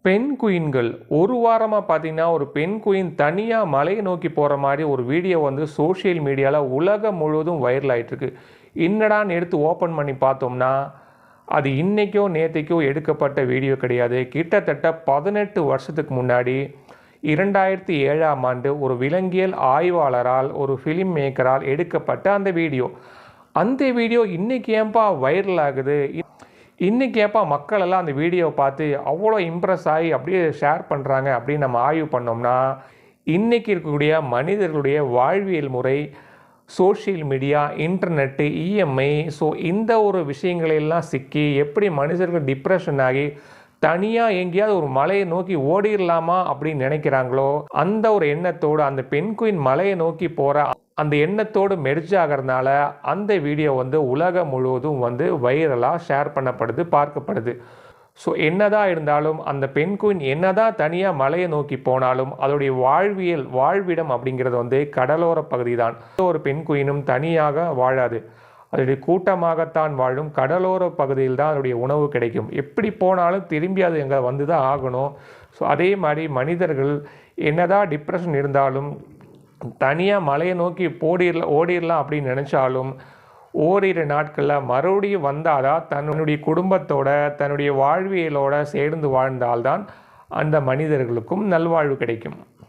பெண் குயின்கள் ஒரு வாரமாக பார்த்தீங்கன்னா ஒரு பெண் குயின் தனியாக மலையை நோக்கி போகிற மாதிரி ஒரு வீடியோ வந்து சோஷியல் மீடியாவில் உலகம் முழுவதும் வைரல் ஆகிட்டுருக்கு. என்னடான்னு எடுத்து ஓப்பன் பண்ணி பார்த்தோம்னா அது இன்றைக்கோ நேற்றுக்கோ எடுக்கப்பட்ட வீடியோ கிடையாது. கிட்டத்தட்ட 18 வருஷத்துக்கு முன்னாடி 2007ஆம் ஆண்டு ஒரு விலங்கியல் ஆய்வாளரால் ஒரு ஃபிலிம் மேக்கரால் எடுக்கப்பட்ட அந்த வீடியோ. அந்த வீடியோ இன்றைக்கி ஏன்பா வைரல் ஆகுது, இன்றைக்கி ஏப்பா மக்கள் எல்லாம் அந்த வீடியோவை பார்த்து அவ்வளோ இம்ப்ரெஸ் ஆகி அப்படியே ஷேர் பண்ணுறாங்க அப்படின்னு நம்ம ஆய்வு பண்ணோம்னா, இன்றைக்கி இருக்கக்கூடிய மனிதர்களுடைய வாழ்வியல் முறை, social media, internet, EMI, so இந்த ஒரு விஷயங்களெல்லாம் சிக்கி எப்படி மனிதர்கள் டிப்ரெஷன் ஆகி தனியாக எங்கேயாவது ஒரு மலையை நோக்கி ஓடிடலாமா அப்படின்னு நினைக்கிறாங்களோ, அந்த ஒரு எண்ணத்தோடு அந்த பெண் குயின் மலையை நோக்கி போகிற அந்த எண்ணத்தோடு மெர்ஜ் ஆகிறதுனால அந்த வீடியோ வந்து உலகம் முழுவதும் வந்து வைரலாக ஷேர் பண்ணப்படுது, பார்க்கப்படுது. ஸோ என்னதான் இருந்தாலும் அந்த பெண் குயின் என்னதான் தனியாக மலையை நோக்கி போனாலும் அதோடைய வாழ்விடம் அப்படிங்கிறது வந்து கடலோர பகுதி தான். ஒரு பெண் குயினும் தனியாக வாழாது, அதோடைய கூட்டமாகத்தான் வாழும். கடலோர பகுதியில் தான் அதோடைய உணவு கிடைக்கும். எப்படி போனாலும் திரும்பி அது எங்கே வந்து தான் ஆகணும். ஸோ அதே மாதிரி மனிதர்கள் என்னதான் டிப்ரெஷன் இருந்தாலும் தனியாக மலையை நோக்கி ஓடிடலாம் அப்படின்னு நினச்சாலும் ஓரிரு நாட்களில் மறுபடியும் வந்தால் தான் தன்னுடைய குடும்பத்தோட தன்னுடைய வாழ்வியலோடு சேர்ந்து வாழ்ந்தால்தான் அந்த மனிதர்களுக்கும் நல்வாழ்வு கிடைக்கும்.